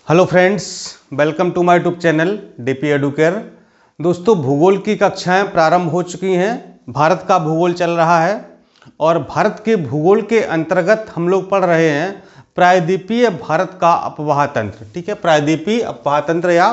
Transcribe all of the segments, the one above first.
Hello friends, welcome to my YouTube channel DP Educare. दोस्तों, भूगोल की कक्षाएं प्रारंभ हो चुकी हैं। भारत का भूगोल चल रहा है और भारत के भूगोल के अंतर्गत हम लोग पढ़ रहे हैं प्रायद्वीपीय भारत का अपवाह तंत्र। ठीक है, प्रायद्वीपीय अपवाह तंत्र या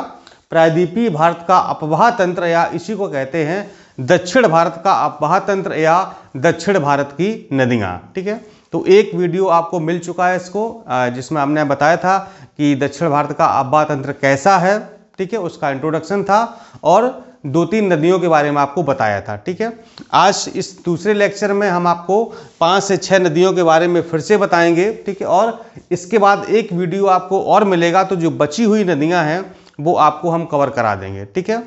प्रायद्वीपीय भारत का अपवाह तंत्र या इसी को कहते हैं दक्षिण भारत का अपवाह तंत्र या दक्षिण भारत की नदियाँ। ठीक है, तो एक वीडियो आपको मिल चुका है इसको, जिसमें हमने बताया था कि दक्षिण भारत का अपवाह तंत्र कैसा है। ठीक है, उसका इंट्रोडक्शन था और 2-3 नदियों के बारे में आपको बताया था। ठीक है, आज इस दूसरे लेक्चर में हम आपको 5 से 6 नदियों के बारे में फिर से बताएंगे। ठीक है, और इसके बाद एक वीडियो आपको और मिलेगा, तो जो बची हुई नदियां हैं वो आपको हम कवर करा देंगे। ठीक है,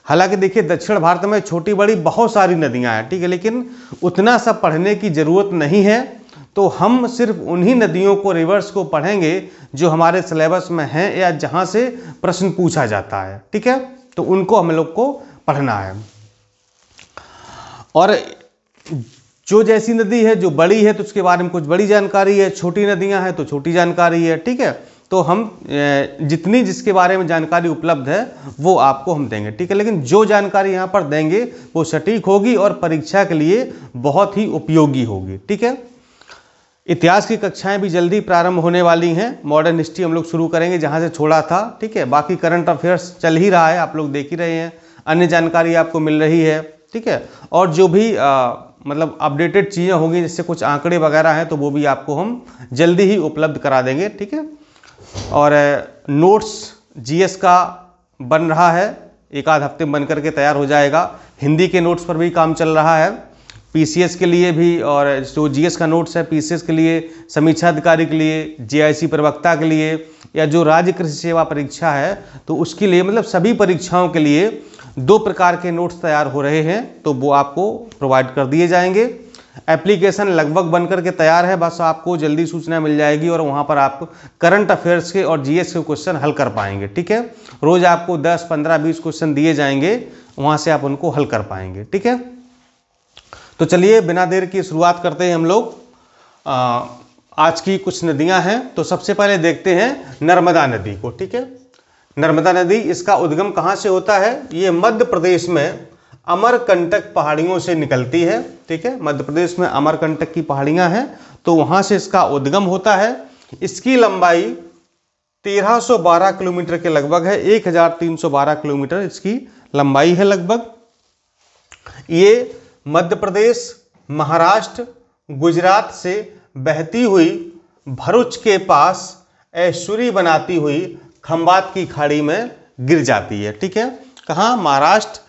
हालांकि देखिए दक्षिण भारत में छोटी बड़ी बहुत सारी नदियां हैं। ठीक है, लेकिन उतना सब पढ़ने की ज़रूरत नहीं है, तो हम सिर्फ उन्हीं नदियों को रिवर्स को पढ़ेंगे जो हमारे सिलेबस में हैं या जहां से प्रश्न पूछा जाता है। ठीक है, तो उनको हम लोग को पढ़ना है। और जो जैसी नदी है जो बड़ी है तो उसके बारे में कुछ बड़ी जानकारी है, छोटी नदियां हैं तो छोटी जानकारी है। ठीक है, तो हम जितनी जिसके बारे में जानकारी उपलब्ध है वो आपको हम देंगे। ठीक है, लेकिन जो जानकारी यहाँ पर देंगे वो सटीक होगी और परीक्षा के लिए बहुत ही उपयोगी होगी। ठीक है, इतिहास की कक्षाएं भी जल्दी प्रारंभ होने वाली हैं। मॉडर्न हिस्ट्री हम लोग शुरू करेंगे जहां से छोड़ा था। ठीक है, बाकी करंट अफेयर्स चल ही रहा है, आप लोग देख ही रहे हैं, अन्य जानकारी आपको मिल रही है। ठीक है, और जो भी मतलब अपडेटेड चीज़ें होंगी, जैसे कुछ आंकड़े वगैरह हैं, तो वो भी आपको हम जल्दी ही उपलब्ध करा देंगे। ठीक है, और नोट्स जीएस का बन रहा है, एक आध हफ्ते में बन करके तैयार हो जाएगा। हिंदी के नोट्स पर भी काम चल रहा है, पीसीएस के लिए भी, और जो जीएस का नोट्स है पीसीएस के लिए, समीक्षा अधिकारी के लिए, जेआईसी प्रवक्ता के लिए, या जो राज्य कृषि सेवा परीक्षा है तो उसके लिए, मतलब सभी परीक्षाओं के लिए 2 प्रकार के नोट्स तैयार हो रहे हैं, तो वो आपको प्रोवाइड कर दिए जाएंगे। एप्लीकेशन लगभग बनकर के तैयार है, बस आपको जल्दी सूचना मिल जाएगी और वहाँ पर आप करंट अफेयर्स के और जीएस के क्वेश्चन हल कर पाएंगे। ठीक है, रोज़ आपको 10, 15, 20 क्वेश्चन दिए जाएंगे, वहाँ से आप उनको हल कर पाएंगे। ठीक है, तो चलिए बिना देर की शुरुआत करते हैं हम लोग। आज की कुछ नदियां हैं, तो सबसे पहले देखते हैं नर्मदा नदी को। ठीक है, नर्मदा नदी, इसका उद्गम कहाँ से होता है? ये मध्य प्रदेश में अमरकंटक पहाड़ियों से निकलती है। ठीक है, मध्य प्रदेश में अमरकंटक की पहाड़ियां हैं, तो वहां से इसका उद्गम होता है। इसकी लंबाई 1312 किलोमीटर के लगभग है, 1312 किलोमीटर इसकी लंबाई है लगभग। ये मध्य प्रदेश, महाराष्ट्र, गुजरात से बहती हुई भरूच के पास ऐश्वरी बनाती हुई खंबात की खाड़ी में गिर जाती है। ठीक है, कहाँ? महाराष्ट्र,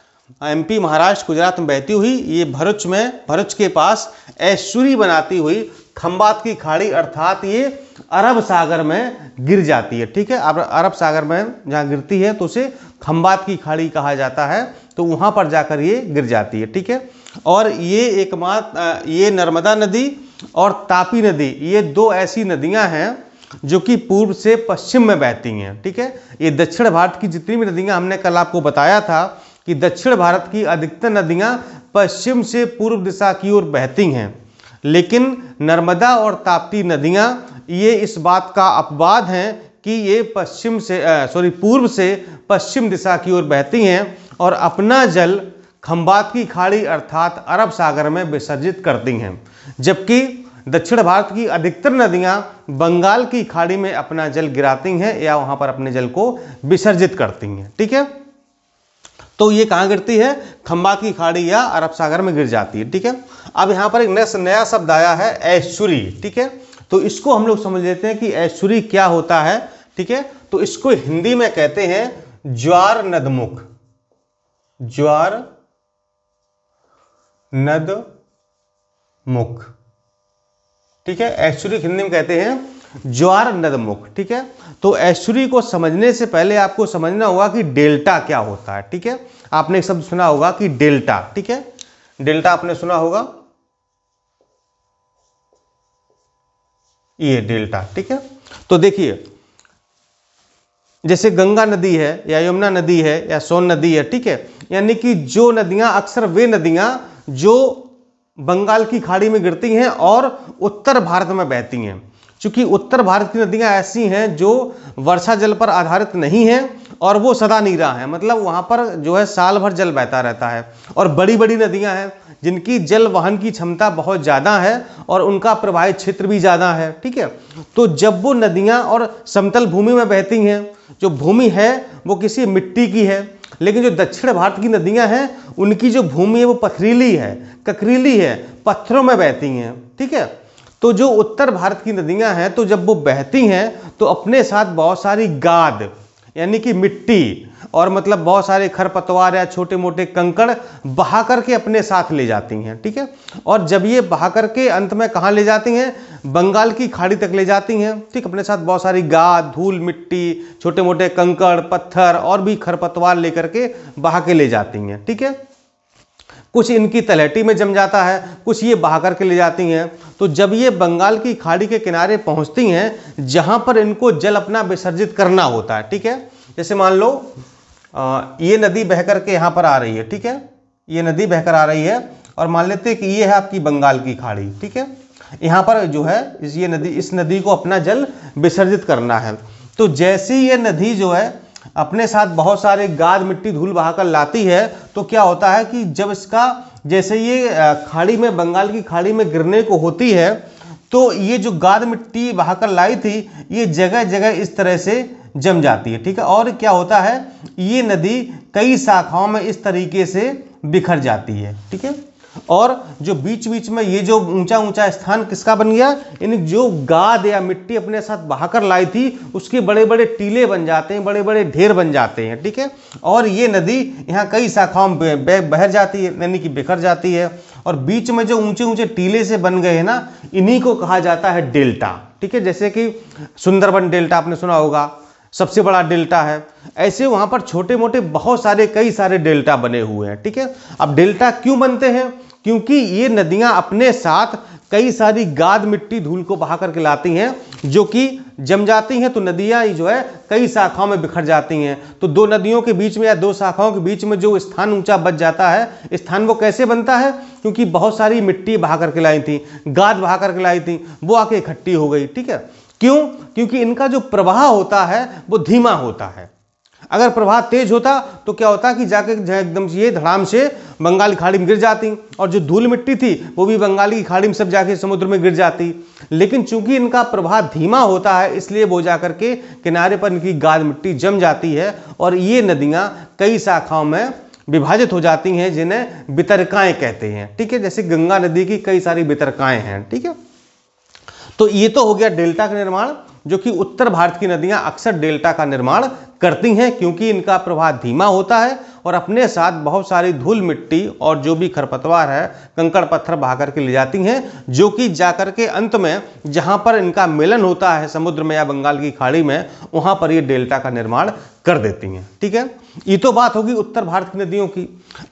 एमपी, महाराष्ट्र, गुजरात में बहती हुई ये भरूच के पास ऐश्वरी बनाती हुई खंबात की खाड़ी, अर्थात ये अरब सागर में गिर जाती है। ठीक है, अरब सागर में जहाँ गिरती है तो उसे खंबात की खाड़ी कहा जाता है, तो वहाँ पर जाकर ये गिर जाती है। ठीक है, और ये एकमात्र ये नर्मदा नदी और तापी नदी, ये 2 ऐसी नदियां हैं जो कि पूर्व से पश्चिम में बहती हैं। ठीक है, ये दक्षिण भारत की जितनी भी नदियां, हमने कल आपको बताया था कि दक्षिण भारत की अधिकतर नदियां पश्चिम से पूर्व दिशा की ओर बहती हैं, लेकिन नर्मदा और ताप्ती नदियां, ये इस बात का अपवाद हैं कि ये पूर्व से पश्चिम दिशा की ओर बहती हैं और अपना जल खंबात की खाड़ी अर्थात अरब सागर में विसर्जित करती हैं, जबकि दक्षिण भारत की अधिकतर नदियां बंगाल की खाड़ी में अपना जल गिराती हैं या वहां पर अपने जल को विसर्जित करती हैं। ठीक है, तो ये कहाँ गिरती है? खंबात की खाड़ी या अरब सागर में गिर जाती है। ठीक है, अब यहाँ पर एक नया शब्द आया है, ऐश्वरी। ठीक है, तो इसको हम लोग समझ लेते हैं कि ऐश्वरी क्या होता है। ठीक है, तो इसको हिंदी में कहते हैं ज्वार नदमुख, ज्वार नदमुख। ठीक है, ऐश्वरी हिंदी में कहते हैं ज्वार नदमुख। ठीक है, तो ऐश्वरी को समझने से पहले आपको समझना होगा कि डेल्टा क्या होता है। ठीक है, आपने एक शब्द सुना होगा कि डेल्टा। ठीक है, डेल्टा आपने सुना होगा, ये डेल्टा। ठीक है, तो देखिए जैसे गंगा नदी है या यमुना नदी है या सोन नदी है। ठीक है, यानी कि जो नदियां, अक्सर वे नदियां जो बंगाल की खाड़ी में गिरती हैं और उत्तर भारत में बहती हैं, चूंकि उत्तर भारत की नदियां ऐसी हैं जो वर्षा जल पर आधारित नहीं है और वो सदा नीरा है, मतलब वहां पर जो है साल भर जल बहता रहता है। और बड़ी बड़ी नदियां हैं जिनकी जल वहन की क्षमता बहुत ज़्यादा है और उनका प्रवाहित क्षेत्र भी ज़्यादा है, ठीक है। तो जब वो नदियां और समतल भूमि में बहती हैं, जो भूमि है वो किसी मिट्टी की है, लेकिन जो दक्षिण भारत की नदियां हैं उनकी जो भूमि है वो पथरीली है, ककरीली है, पत्थरों में बहती हैं, ठीक है। तो जो उत्तर भारत की नदियां हैं तो जब वो बहती हैं तो अपने साथ बहुत सारी गाद यानी कि मिट्टी और मतलब बहुत सारे खरपतवार या छोटे मोटे कंकड़ बहा करके अपने साथ ले जाती हैं, ठीक है। और जब ये बहा करके अंत में कहाँ ले जाती हैं, बंगाल की खाड़ी तक ले जाती हैं, ठीक। अपने साथ बहुत सारी गाद, धूल, मिट्टी, छोटे मोटे कंकड़, पत्थर और भी खरपतवार लेकर के बहा के ले जाती हैं, ठीक है। कुछ इनकी तलहटी में जम जाता है, कुछ ये बहा करके ले जाती हैं। तो जब ये बंगाल की खाड़ी के किनारे पहुंचती हैं जहां पर इनको जल अपना विसर्जित करना होता है, ठीक है। जैसे मान लो ये नदी बह करके यहाँ पर आ रही है, ठीक है। ये नदी बहकर आ रही है और मान लेते हैं कि ये है आपकी बंगाल की खाड़ी, ठीक है। यहाँ पर जो है इस नदी को अपना जल विसर्जित करना है। तो जैसे ये नदी जो है अपने साथ बहुत सारे गाद, मिट्टी, धूल बहाकर लाती है तो क्या होता है कि जब इसका जैसे ये खाड़ी में, बंगाल की खाड़ी में गिरने को होती है तो ये जो गाद मिट्टी बहाकर लाई थी ये जगह जगह इस तरह से जम जाती है, ठीक है। और क्या होता है, ये नदी कई शाखाओं में इस तरीके से बिखर जाती है, ठीक है। और जो बीच बीच में ये जो ऊंचा ऊंचा स्थान किसका बन गया, यानी जो गाद या मिट्टी अपने साथ बहाकर लाई थी उसके बड़े बड़े टीले बन जाते हैं, बड़े बड़े ढेर बन जाते हैं, ठीक है। और ये नदी यहाँ कई शाखाओं में बह जाती है, यानी कि बिखर जाती है। और बीच में जो ऊंचे ऊंचे टीले से बन गए हैं ना, इन्हीं को कहा जाता है डेल्टा, ठीक है। जैसे कि सुंदरबन डेल्टा आपने सुना होगा, सबसे बड़ा डेल्टा है। ऐसे वहां पर छोटे मोटे बहुत सारे कई सारे डेल्टा बने हुए हैं, ठीक है। अब डेल्टा क्यों बनते हैं, क्योंकि ये नदियां अपने साथ कई सारी गाद, मिट्टी, धूल को बहा करके लाती हैं जो कि जम जाती हैं तो नदियां जो है कई शाखाओं में बिखर जाती हैं। तो दो नदियों के बीच में या दो शाखाओं के बीच में जो स्थान ऊंचा बच जाता है, स्थान वो कैसे बनता है, क्योंकि बहुत सारी मिट्टी बहा करके लाई थी, गाद बहा करके लाई थी, वो आके इकट्ठी हो गई, ठीक है। क्यों, क्योंकि इनका जो प्रवाह होता है वो धीमा होता है। अगर प्रवाह तेज होता तो क्या होता कि जाके एकदम ये धड़ाम से बंगाल की खाड़ी में गिर जाती और जो धूल मिट्टी थी वो भी बंगाल की खाड़ी में सब जाके समुद्र में गिर जाती। लेकिन चूंकि इनका प्रवाह धीमा होता है इसलिए वो जाकर के किनारे पर इनकी गाद मिट्टी जम जाती है और ये नदियां कई शाखाओं में विभाजित हो जाती हैं जिन्हें वितरकाएं कहते हैं, ठीक है। जैसे गंगा नदी की कई सारी वितरकाएं हैं, ठीक है। तो ये तो हो गया डेल्टा का निर्माण, जो कि उत्तर भारत की नदियां अक्सर डेल्टा का निर्माण करती हैं क्योंकि इनका प्रवाह धीमा होता है और अपने साथ बहुत सारी धूल, मिट्टी और जो भी खरपतवार है, कंकड़, पत्थर बहा करके ले जाती हैं, जो कि जाकर के अंत में जहां पर इनका मिलन होता है समुद्र में या बंगाल की खाड़ी में, वहां पर ये डेल्टा का निर्माण कर देती हैं, ठीक है। ये तो बात होगी उत्तर भारत की नदियों की।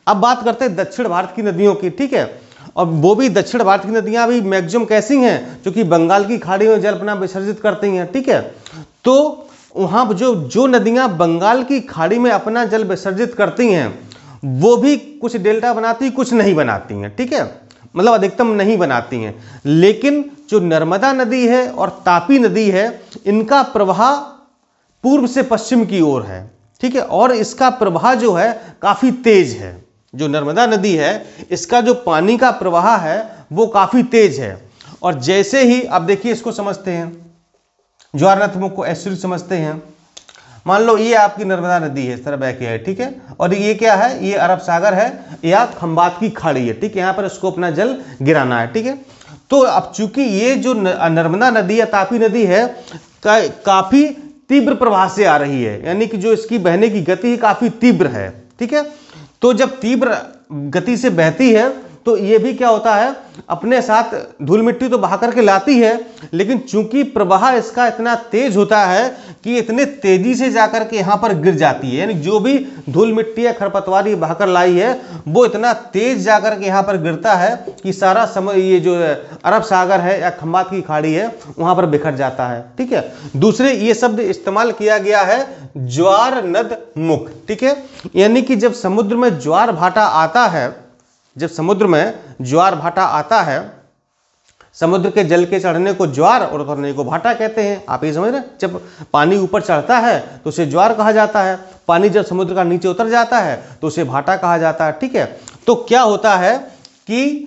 अब बात करते हैं दक्षिण भारत की नदियों की, ठीक है। और वो भी दक्षिण भारत की नदियां भी मैक्सिमम कैसी हैं, जो कि बंगाल की खाड़ी में जल अपना विसर्जित करती हैं, ठीक है। तो वहां जो नदियां बंगाल की खाड़ी में अपना जल विसर्जित करती हैं वो भी कुछ डेल्टा बनाती, कुछ नहीं बनाती हैं, ठीक है। मतलब अधिकतम नहीं बनाती हैं। लेकिन जो नर्मदा नदी है और तापी नदी है इनका प्रवाह पूर्व से पश्चिम की ओर है, ठीक है। और इसका प्रवाह जो है काफी तेज है। जो नर्मदा नदी है इसका जो पानी का प्रवाह है वो काफी तेज है। और जैसे ही अब देखिए इसको समझते हैं, ज्वारनात्मक को एस्चुअली समझते हैं। मान लो ये आपकी नर्मदा नदी है, इस तरह बह के है, ठीक है। और ये क्या है, ये अरब सागर है या खंबात की खाड़ी है, ठीक है। यहाँ पर इसको अपना जल गिराना है, ठीक है। तो अब चूंकि ये जो नर्मदा नदी या तापी नदी है काफी तीव्र प्रवाह से आ रही है, यानी कि जो इसकी बहने की गति काफी तीव्र है, ठीक है। तो जब तीव्र गति से बहती है तो ये भी क्या होता है, अपने साथ धूल मिट्टी तो बहा करके लाती है, लेकिन चूंकि प्रवाह इसका इतना तेज होता है कि इतने तेजी से जाकर के यहाँ पर गिर जाती है, यानी जो भी धूल मिट्टी या खरपतवार ये बहाकर लाई है वो इतना तेज जाकर के यहाँ पर गिरता है कि सारा ये जो अरब सागर है या खंबात की खाड़ी है वहां पर बिखर जाता है, ठीक है। दूसरे ये शब्द इस्तेमाल किया गया है ज्वार नद मुख, ठीक है। यानी कि जब समुद्र में ज्वार भाटा आता है, जब समुद्र में ज्वार भाटा आता है, समुद्र के जल के चढ़ने को ज्वार और उतरने को भाटा कहते हैं। आप ये समझ रहे हैं, जब पानी ऊपर चढ़ता है तो उसे ज्वार कहा जाता है, पानी जब समुद्र का नीचे उतर जाता है तो उसे भाटा कहा जाता है। ठीक है, तो क्या होता है कि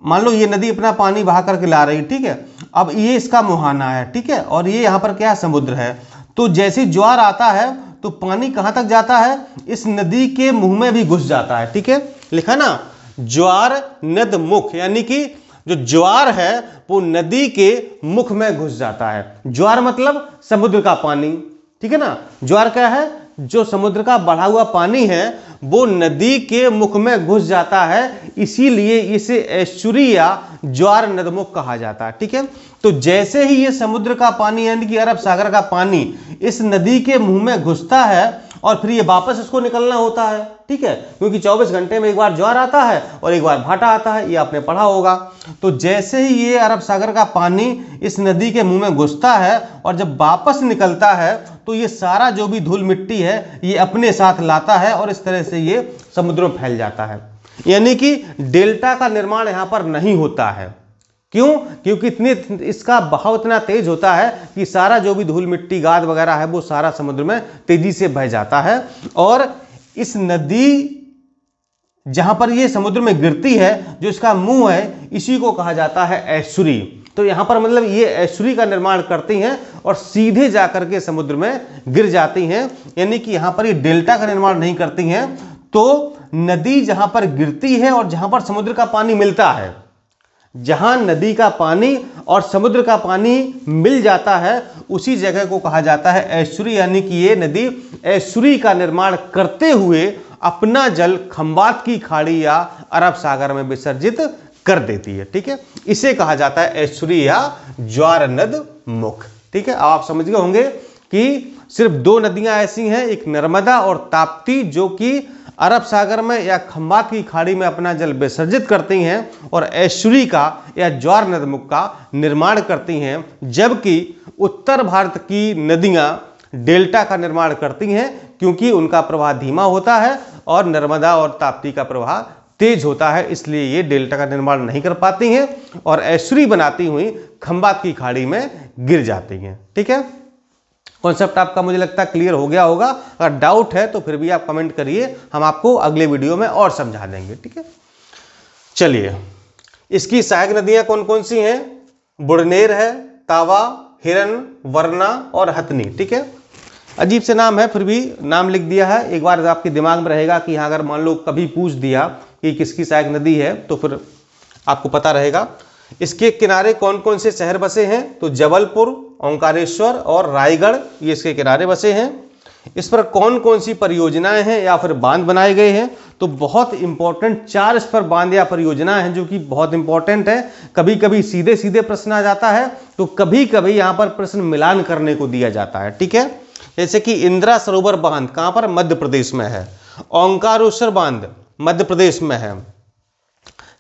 मान लो ये नदी अपना पानी बहा करके ला रही, ठीक है, अब ये इसका मुहाना है, ठीक है, और ये यहाँ पर क्या है, समुद्र है। तो जैसे ज्वार आता है तो पानी कहाँ तक जाता है, इस नदी के मुंह में भी घुस जाता है। ठीक है, लिखा ना, ज्वार नद मुख, यानी कि जो ज्वार है वो नदी के मुख में घुस जाता है। ज्वार मतलब समुद्र का पानी, ठीक है ना, ज्वार क्या है, जो समुद्र का बढ़ा हुआ पानी है वो नदी के मुख में घुस जाता है, इसीलिए इसे एस्चुरी या ज्वार नदमुख कहा जाता है। ठीक है, तो जैसे ही ये समुद्र का पानी यानी कि अरब सागर का पानी इस नदी के मुंह में घुसता है और फिर ये वापस इसको निकलना होता है, ठीक है, क्योंकि 24 घंटे में एक बार ज्वार आता है और एक बार भाटा आता है, ये आपने पढ़ा होगा। तो जैसे ही ये अरब सागर का पानी इस नदी के मुंह में घुसता है और जब वापस निकलता है तो ये सारा जो भी धूल मिट्टी है ये अपने साथ लाता है और इस तरह से ये समुद्र में फैल जाता है। यानी कि डेल्टा का निर्माण यहाँ पर नहीं होता है। क्यों? क्योंकि इसका बहाव इतना तेज होता है कि सारा जो भी धूल मिट्टी गाद वगैरह है वो सारा समुद्र में तेजी से बह जाता है, और इस नदी जहां पर ये समुद्र में गिरती है, जो इसका मुंह है, इसी को कहा जाता है एस्चुरी। तो यहां पर मतलब ये एस्चुरी का निर्माण करती हैं और सीधे जाकर के समुद्र में गिर जाती हैं, यानी कि यहां पर ये डेल्टा का निर्माण नहीं करती हैं। तो नदी जहां पर गिरती है और जहां पर समुद्र का पानी मिलता है, जहां नदी का पानी और समुद्र का पानी मिल जाता है, उसी जगह को कहा जाता है एस्चुरी, यानी कि ये नदी एस्चुरी का निर्माण करते हुए अपना जल खंबात की खाड़ी या अरब सागर में विसर्जित कर देती है। ठीक है, इसे कहा जाता है एस्चुरी या ज्वार नद मुख। ठीक है, आप समझ गए होंगे कि सिर्फ दो नदियां ऐसी हैं, एक नर्मदा और ताप्ती, जो कि अरब सागर में या खंबात की खाड़ी में अपना जल विसर्जित करती हैं और एस्चुरी का या ज्वार नदमुख का निर्माण करती हैं, जबकि उत्तर भारत की नदियां डेल्टा का निर्माण करती हैं, क्योंकि उनका प्रवाह धीमा होता है और नर्मदा और ताप्ती का प्रवाह तेज होता है, इसलिए ये डेल्टा का निर्माण नहीं कर पाती हैं और एस्चुरी बनाती हुई खंबात की खाड़ी में गिर जाती हैं। ठीक है, कॉन्सेप्ट आपका मुझे लगता है क्लियर हो गया होगा। अगर डाउट है तो फिर भी आप कमेंट करिए, हम आपको अगले वीडियो में और समझा देंगे। ठीक है, चलिए, इसकी सहायक नदियां कौन कौन सी हैं? बुड़नेर है, तावा, हिरन, वरना और हथनी। ठीक है, अजीब से नाम है, फिर भी नाम लिख दिया है। एक बार आपके दिमाग में रहेगा कि हाँ, अगर मान लो कभी पूछ दिया कि किसकी सहायक नदी है तो फिर आपको पता रहेगा। इसके किनारे कौन कौन से शहर बसे हैं? तो जबलपुर, ओंकारेश्वर और रायगढ़, ये इसके किनारे बसे हैं। इस पर कौन कौन सी परियोजनाएं हैं या फिर बांध बनाए गए हैं? तो बहुत इंपॉर्टेंट 4 इस पर बांध या परियोजनाएं हैं, जो कि बहुत इंपॉर्टेंट है। कभी कभी सीधे सीधे प्रश्न आ जाता है, तो कभी कभी यहाँ पर प्रश्न मिलान करने को दिया जाता है। ठीक है, जैसे कि इंदिरा सरोवर बांध कहाँ पर? मध्य प्रदेश में है। ओंकारेश्वर बांध मध्य प्रदेश में है।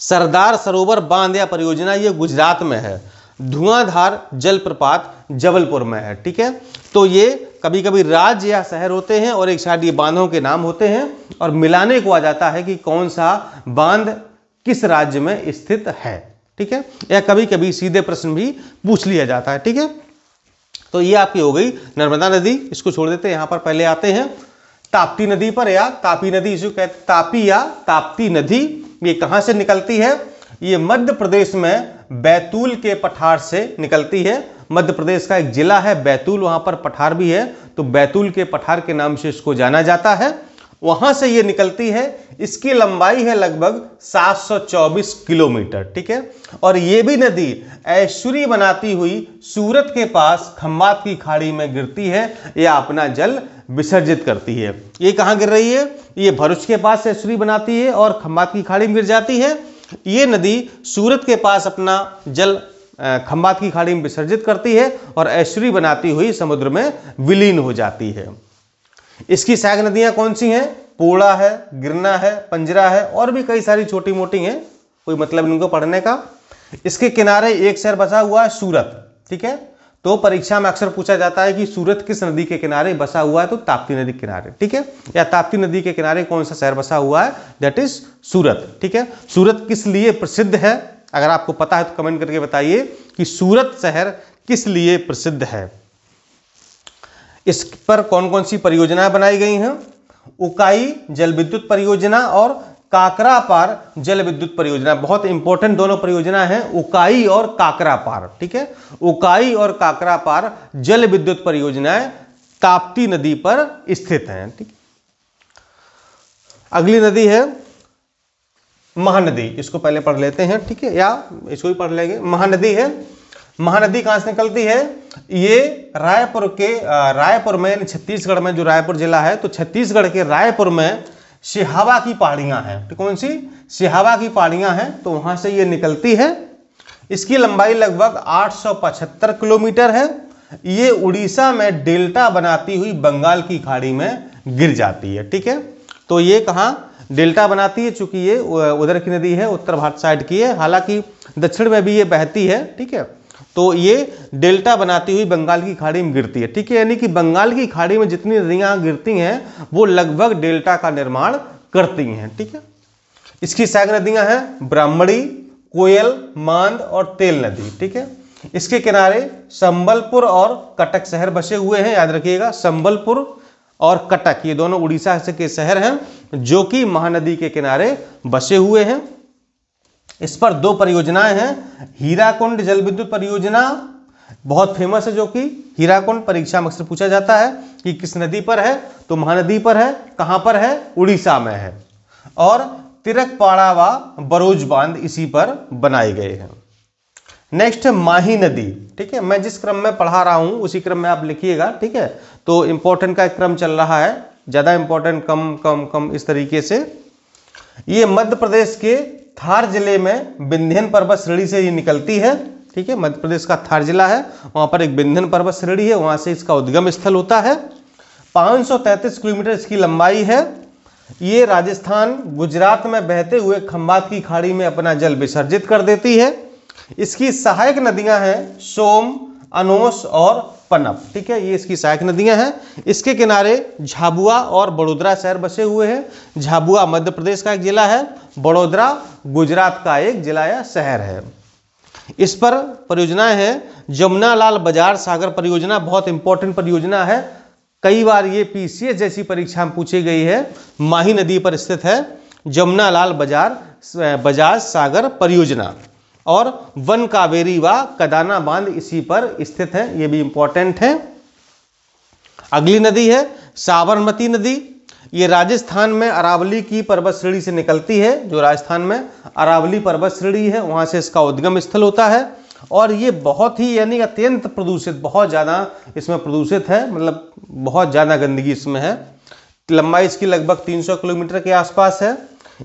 सरदार सरोवर बांध या परियोजना ये गुजरात में है। धुआंधार जलप्रपात जबलपुर में है। ठीक है, तो ये कभी कभी राज्य या शहर होते हैं और एक साइड ये बांधों के नाम होते हैं, और मिलाने को आ जाता है कि कौन सा बांध किस राज्य में स्थित है। ठीक है, या कभी कभी सीधे प्रश्न भी पूछ लिया जाता है। ठीक है, तो ये आपकी हो गई नर्मदा नदी, इसको छोड़ देते हैं। यहां पर पहले आते हैं ताप्ती नदी पर, या तापी नदी इसे कहते हैं। तापी या ताप्ती नदी ये कहां से निकलती है? ये मध्य प्रदेश में बैतूल के पठार से निकलती है। मध्य प्रदेश का एक जिला है बैतूल, वहां पर पठार भी है, तो बैतूल के पठार के नाम से इसको जाना जाता है। वहां से ये निकलती है। इसकी लंबाई है लगभग 724 किलोमीटर। ठीक है, और ये भी नदी एस्चुरी बनाती हुई सूरत के पास खंबात की खाड़ी में गिरती है या अपना जल विसर्जित करती है। ये कहां गिर रही है? ये भरूच के पास एस्चुरी बनाती है और खंबात की खाड़ी में गिर जाती है। ये नदी सूरत के पास अपना जल खंबात की खाड़ी में विसर्जित करती है और एस्चुरी बनाती हुई समुद्र में विलीन हो जाती है। इसकी सहायक नदियां कौन सी हैं? पोड़ा है, गिरना है, पंजरा है, और भी कई सारी छोटी मोटी हैं, कोई मतलब इनको पढ़ने का। इसके किनारे एक शहर बसा हुआ है सूरत। ठीक है, तो परीक्षा में अक्सर पूछा जाता है कि सूरत किस नदी के किनारे बसा हुआ है? तो ताप्ती नदी के किनारे। ठीक है, या ताप्ती नदी के किनारे कौन सा शहर बसा हुआ है? दैट इज सूरत। ठीक है, सूरत किस लिए प्रसिद्ध है? अगर आपको पता है तो कमेंट करके बताइए कि सूरत शहर किस लिए प्रसिद्ध है। इस पर कौन कौन सी परियोजनाएं बनाई गई हैं? उकाई जल विद्युत परियोजना और काकरापार जल विद्युत परियोजना, बहुत इंपॉर्टेंट दोनों परियोजना हैं, उकाई और काकरापार। ठीक है, उकाई और काकरापार जल विद्युत परियोजनाएं ताप्ती नदी पर स्थित हैं। ठीक, अगली नदी है महानदी, इसको पहले पढ़ लेते हैं। ठीक है, या इसको भी पढ़ लेंगे। महानदी है, महानदी कहां से निकलती है? ये रायपुर में, छत्तीसगढ़ में, जो रायपुर जिला है, तो छत्तीसगढ़ के रायपुर में सिहावा की पहाड़ियां हैं। तो कौन सी? सिहावा की पहाड़ियां हैं, तो वहां से ये निकलती है। इसकी लंबाई लगभग 875 किलोमीटर है। ये उड़ीसा में डेल्टा बनाती हुई बंगाल की खाड़ी में गिर जाती है। ठीक है, तो ये कहां डेल्टा बनाती है? चूंकि ये उधर की नदी है, उत्तर भारत साइड की है, हालांकि दक्षिण में भी ये बहती है। ठीक है, तो ये डेल्टा बनाती हुई बंगाल की खाड़ी में गिरती है। ठीक है, यानी कि बंगाल की खाड़ी में जितनी नदियां गिरती हैं वो लगभग डेल्टा का निर्माण करती हैं। ठीक है, इसकी सहायक नदियां हैं ब्राह्मणी, कोयल, मांद और तेल नदी। ठीक है, इसके किनारे संबलपुर और कटक शहर बसे हुए हैं। याद रखिएगा, संबलपुर और कटक ये दोनों उड़ीसा के शहर हैं जो कि महानदी के किनारे बसे हुए हैं। इस पर दो परियोजनाएं हैं। हीराकुंड जल विद्युत परियोजना बहुत फेमस है, जो कि हीराकुंड परीक्षा में अक्सर पूछा जाता है कि किस नदी पर है, तो महानदी पर है। कहां पर है? उड़ीसा में है। और तिरकपाड़ा व बरोज बांध इसी पर बनाए गए हैं। नेक्स्ट है माही नदी। ठीक है, मैं जिस क्रम में पढ़ा रहा हूं उसी क्रम में आप लिखिएगा। ठीक है, तो इंपॉर्टेंट का एक क्रम चल रहा है, ज्यादा इंपॉर्टेंट, कम कम कम, इस तरीके से। ये मध्य प्रदेश के थार जिले में विंध्यन पर्वत श्रेणी से ये निकलती है। ठीक है, मध्य प्रदेश का थार जिला है, वहां पर एक विंध्यन पर्वत श्रेणी है, वहां से इसका उद्गम स्थल होता है। 533 किलोमीटर इसकी लंबाई है। ये राजस्थान, गुजरात में बहते हुए खंबात की खाड़ी में अपना जल विसर्जित कर देती है। इसकी सहायक नदियां हैं सोम, अनोस और पनप। ठीक है, ये इसकी सहायक नदियां हैं। इसके किनारे झाबुआ और बड़ोदरा शहर बसे हुए हैं। झाबुआ मध्य प्रदेश का एक जिला है, बड़ोदरा गुजरात का एक जिला या शहर है। इस पर परियोजनाएं हैं जमुनालाल बजाज सागर परियोजना, बहुत इंपॉर्टेंट परियोजना है, कई बार ये पीसीएस जैसी परीक्षा में पूछी गई है। माही नदी पर स्थित है जमुनालाल बजाज सागर परियोजना। और वन कावेरी व कदाना बांध इसी पर स्थित है, ये भी इंपॉर्टेंट है। अगली नदी है साबरमती नदी। ये राजस्थान में अरावली की पर्वत श्रेणी से निकलती है। जो राजस्थान में अरावली पर्वत श्रेणी है वहां से इसका उद्गम स्थल होता है। और ये बहुत ही यानी अत्यंत प्रदूषित, बहुत ज़्यादा इसमें प्रदूषित है, मतलब बहुत ज़्यादा गंदगी इसमें है। लंबाई इसकी लगभग 300 किलोमीटर के आसपास है।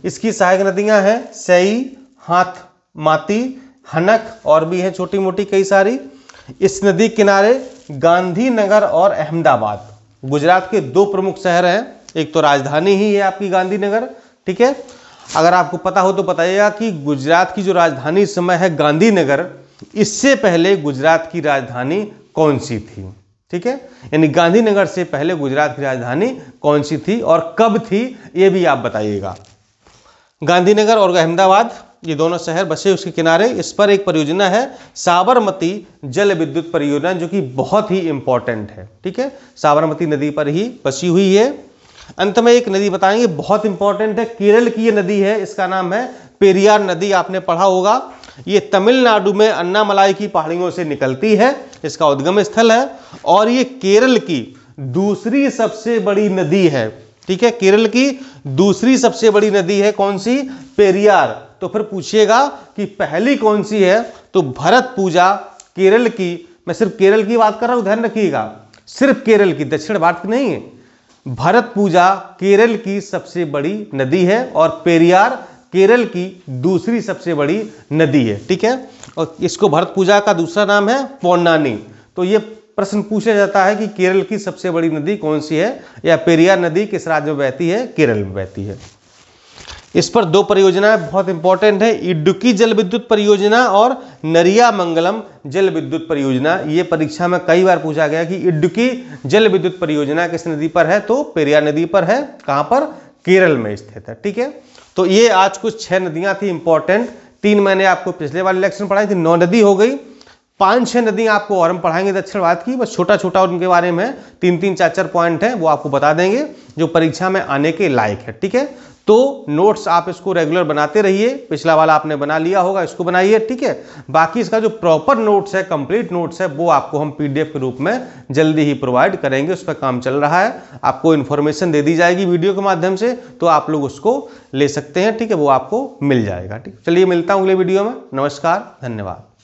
इसकी सहायक नदियां हैं सई, हाथ माती, हनक और भी है छोटी मोटी कई सारी। इस नदी किनारे गांधीनगर और अहमदाबाद गुजरात के दो प्रमुख शहर हैं। एक तो राजधानी ही है आपकी गांधीनगर। ठीक है, अगर आपको पता हो तो बताइएगा कि गुजरात की जो राजधानी इस समय है गांधीनगर, इससे पहले गुजरात की राजधानी कौन सी थी। ठीक है, यानी गांधीनगर से पहले गुजरात की राजधानी कौन सी थी और कब थी, ये भी आप बताइएगा। गांधीनगर और अहमदाबाद ये दोनों शहर बसे उसके किनारे। इस पर एक परियोजना है साबरमती जल विद्युत परियोजना, जो कि बहुत ही इंपॉर्टेंट है। ठीक है, साबरमती नदी पर ही बसी हुई है। अंत में एक नदी बताएंगे, बहुत इंपॉर्टेंट है, केरल की ये नदी है, इसका नाम है पेरियार नदी। आपने पढ़ा होगा, ये तमिलनाडु में अन्नामलाई की पहाड़ियों से निकलती है, इसका उद्गम स्थल है। और ये केरल की दूसरी सबसे बड़ी नदी है। ठीक है, केरल की दूसरी सबसे बड़ी नदी है कौन सी? पेरियार। तो फिर पूछिएगा कि पहली कौन सी है, तो भरत पूजा केरल की, मैं सिर्फ केरल की बात कर रहा हूं, ध्यान रखिएगा, सिर्फ केरल की, दक्षिण भारत की नहीं है। भरत पूजा केरल की सबसे बड़ी नदी है और पेरियार केरल की दूसरी सबसे बड़ी नदी है। ठीक है, और इसको भरत पूजा का दूसरा नाम है पौर्णानी। तो ये प्रश्न पूछा जाता है कि केरल की सबसे बड़ी नदी कौन सी है, या पेरियार नदी किस राज्य में बहती है? केरल में बहती है। इस पर दो परियोजनाएं बहुत इंपॉर्टेंट है, इडुक्की जल विद्युत परियोजना और नरियामंगलम जल विद्युत परियोजना। ये परीक्षा में कई बार पूछा गया कि इडुक्की जल विद्युत परियोजना किस नदी पर है, तो पेरियार नदी पर है। कहां पर? केरल में स्थित है। ठीक है, तो ये आज कुछ 6 नदियां थी इंपॉर्टेंट, 3 मैंने आपको पिछले वाले लेक्चर पढ़ाई थी, 9 नदी हो गई, 5-6 नदियां आपको और हम पढ़ाएंगे दक्षिण भारत की, बस छोटा छोटा उनके बारे में 3-3, 4-4 पॉइंट हैं वो आपको बता देंगे जो परीक्षा में आने के लायक है। ठीक है, तो नोट्स आप इसको रेगुलर बनाते रहिए, पिछला वाला आपने बना लिया होगा, इसको बनाइए। ठीक है, बाकी इसका जो प्रॉपर नोट्स है, कंप्लीट नोट्स है, वो आपको हम पीडीएफ के रूप में जल्दी ही प्रोवाइड करेंगे, उस पर काम चल रहा है, आपको इन्फॉर्मेशन दे दी जाएगी वीडियो के माध्यम से, तो आप लोग उसको ले सकते हैं। ठीक है, वो आपको मिल जाएगा। ठीक, चलिए मिलता हूं अगले वीडियो में। नमस्कार, धन्यवाद।